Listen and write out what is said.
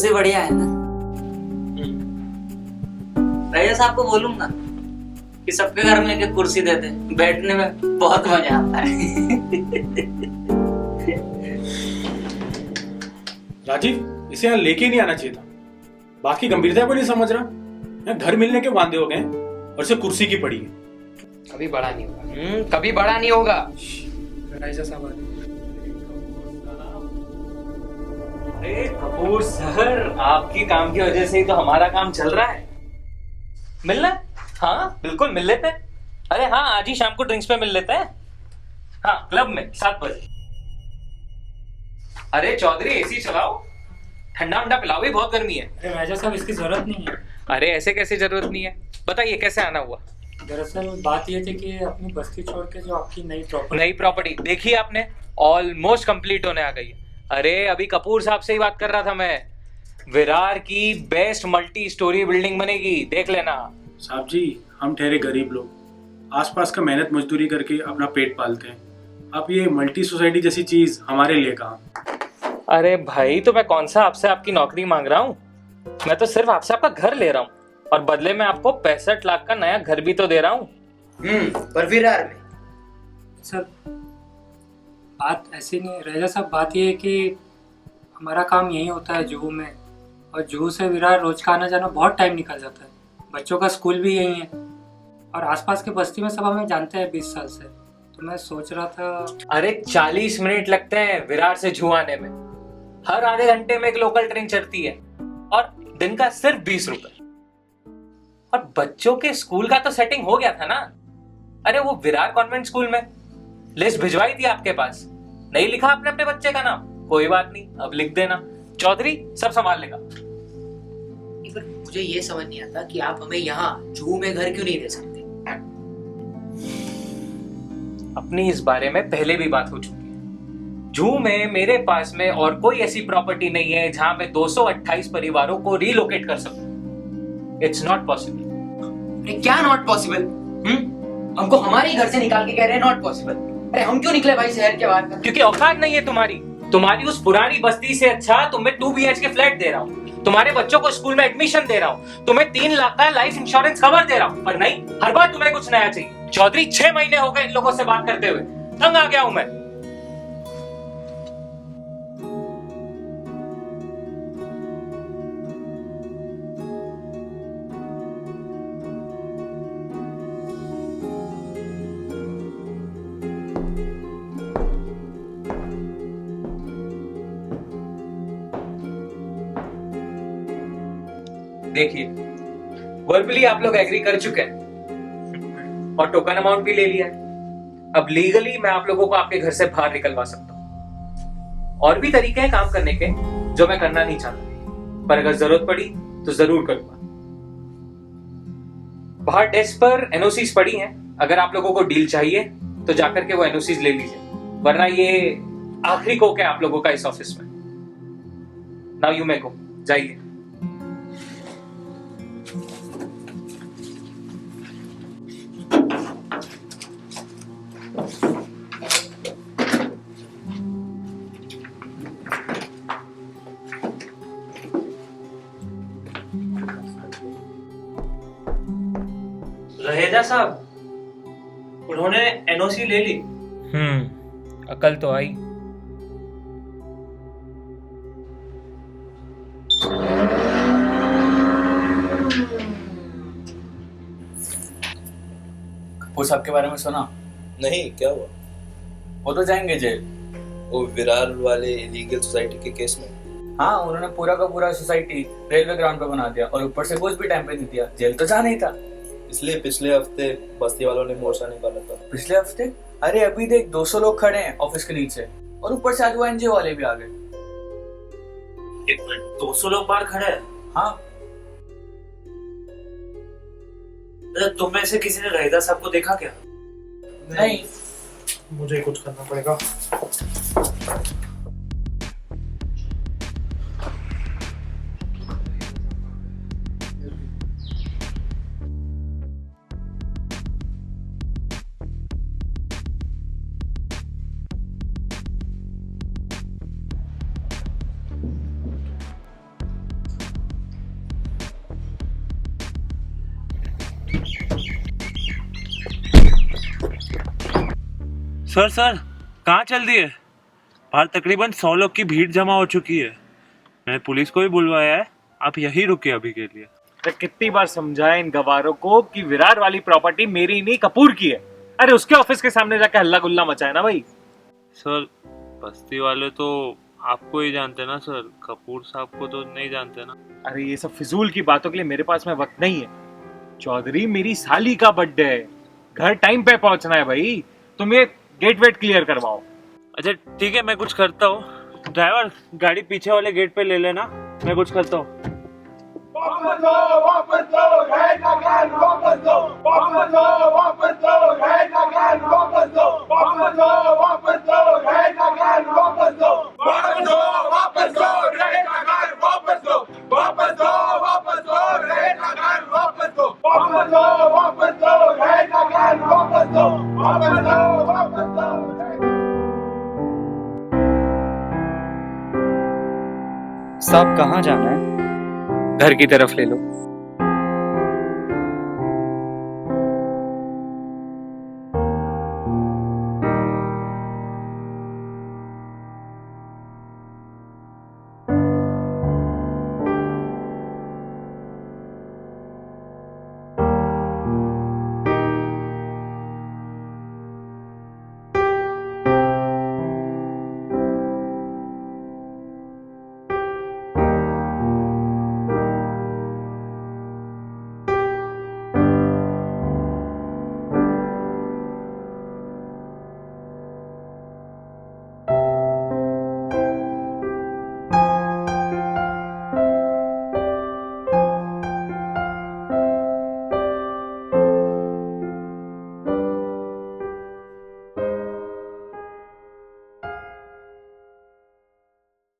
कुर्सी बढ़िया है ना? रैया साहब को बोलूंगा कि सबके घर में एक कुर्सी दे दे, बैठने में बहुत मजा आता है। राजीव, इसे यहाँ लेके नहीं आना चाहिए था। बाकी गंभीरता को नहीं समझ रहा। यहाँ घर मिलने के वादे हो गए और इसे कुर्सी की पड़ी है। कभी बड़ा नहीं होगा, कभी बड़ा नहीं होगा। राजा साहब, अरे कपूर सर, आपकी काम की वजह से ही तो हमारा काम चल रहा है। मिलना? हाँ बिल्कुल मिल लेते हैं। अरे हाँ, आज ही शाम को ड्रिंक्स पे मिल लेते हैं। हाँ क्लब में 7 बजे। अरे चौधरी, एसी चलाओ, ठंडा ठंडा पिलाओ, भी बहुत गर्मी है। अरे राजा साहब, इसकी जरूरत नहीं है। अरे ऐसे कैसे जरूरत नहीं है? बताइए कैसे आना हुआ? दरअसल बात ये थी कि अपनी बस्ती छोड़ के जो आपकी नई प्रॉपर्टी देखी आपने, ऑलमोस्ट कंप्लीट होने आ गई है। अरे अभी कपूर साहब से ही बात कर रहा था मैं। विरार की बेस्ट मल्टी स्टोरी बिल्डिंग बनेगी, देख लेना। साहब जी, हम ठहरे गरीब लोग, आसपास का मेहनत मजदूरी करके अपना पेट पालते हैं। अब ये मल्टी सोसाइटी जैसी चीज हमारे लिए कहाँ? अरे भाई, तो मैं कौन सा आपसे आपकी नौकरी मांग रहा हूँ? मैं तो सिर्फ आपसे आपका घर ले रहा हूँ और बदले में आपको 65 लाख का नया घर भी तो दे रहा हूँ। पर विरार में सर बात ऐसी नहीं राजा साहब, बात ये है कि हमारा काम यही होता है जुहू में, और जुहू से विरार रोज का आना जाना बहुत टाइम निकल जाता है। बच्चों का स्कूल भी यही है और आसपास के बस्ती में सब हमें जानते हैं 20 साल से। तो मैं सोच रहा था। अरे 40 मिनट लगते हैं विरार से जुहू आने में। हर आधे घंटे में एक लोकल ट्रेन चलती है और दिन का सिर्फ 20 रुपए। और बच्चों के स्कूल का तो सेटिंग हो गया था ना। अरे वो विरार कॉन्वेंट स्कूल में लिस्ट भिजवाई थी आपके पास, नहीं लिखा आपने अपने बच्चे का नाम? कोई बात नहीं, अब लिख देना। चौधरी सब संभाल लेगा। मुझे ये समझ नहीं आता कि आप हमें यहाँ जुहू में घर क्यों नहीं दे सकते। अपनी इस बारे में पहले भी बात हो चुकी है। जुहू में मेरे पास में और कोई ऐसी प्रॉपर्टी नहीं है जहां मैं 228 परिवारों को रीलोकेट कर सकूं। It's not possible. अरे क्या नॉट पॉसिबल? हमको हमारे ही घर से निकाल के कह रहे हैं नॉट पॉसिबल। अरे हम क्यों निकले भाई शहर के बाहर? क्योंकि औकात नहीं है तुम्हारी उस पुरानी बस्ती से अच्छा तुम्हें 2 BHK फ्लैट दे रहा हूँ, तुम्हारे बच्चों को स्कूल में एडमिशन दे रहा हूँ, तुम्हें 3 लाख का लाइफ इंश्योरेंस कवर दे रहा हूँ। पर नहीं, हर बार तुम्हें कुछ नया चाहिए। चौधरी 6 महीने हो गए इन लोगों से बात करते हुए, तंग आ गया हूं मैं। देखिए, वर्बली आप लोग एग्री कर चुके हैं और टोकन अमाउंट भी ले लिया है। अब लीगली मैं आप लोगों को आपके घर से बाहर निकलवा सकता हूं। और भी तरीके हैं काम करने के जो मैं करना नहीं चाहता, पर अगर जरूरत पड़ी तो जरूर करूंगा। बाहर डेस्क पर एनओसीज पड़ी हैं, अगर आप लोगों को डील चाहिए तो जाकर के वो एनओसीज ले लीजिए, वरना ये आखिरी कोक है आप लोगों का इस ऑफिस में। नाउ यू मे गो, जाइए। रहेजा साहब, उन्होंने एनओसी ले ली। अकल तो आई। कपूर साहब के बारे में सुना? नहीं, क्या हुआ? वो तो जाएंगे जेल। वो विरार वाले इलीगल सोसाइटी के केस में? हाँ, उन्होंने पूरा का पूरा सोसाइटी रेलवे ग्राउंड पे बना दिया और ऊपर से कुछ भी टाइम पे नहीं दिया। जेल तो जाना ही था। इसलिए पिछले हफ्ते बस्ती वालों ने मोर्चा निकाला था। पिछले हफ्ते? अरे अभी देख 200 लोग खड़े हैं ऑफिस के नीचे, और ऊपर से आज वो एनजीओ वाले भी आ गए। 200 लोग बाहर खड़े हैं? हाँ। तुम में से किसी ने रहेजा साहब को देखा क्या? नहीं। मुझे कुछ करना पड़ेगा। सर सर कहाँ चल दिए? बाहर तकरीबन 100 लोग की भीड़ जमा हो चुकी है। मैंने पुलिस को भी बुलवाया है, आप यहीं रुकिए अभी के लिए। तो कितनी बार समझाया इन गवारों को कि विरार वाली प्रॉपर्टी मेरी नहीं कपूर की है। अरे उसके ऑफिस के सामने जाके हल्ला गुल्ला मचाया ना भाई। सर बस्ती वाले तो आपको ही जानते ना सर, कपूर साहब को तो नहीं जानते ना। अरे ये सब फिजूल की बातों के लिए मेरे पास में वक्त नहीं है। चौधरी मेरी साली का बर्थडे है, घर टाइम पे पहुंचना है भाई। तुम ये गेट वेट क्लियर करवाओ। अच्छा ठीक है, मैं कुछ करता हूँ। ड्राइवर गाड़ी पीछे वाले गेट पे ले लेना, मैं कुछ करता हूँ। साहब कहाँ जाना है? घर की तरफ ले लो।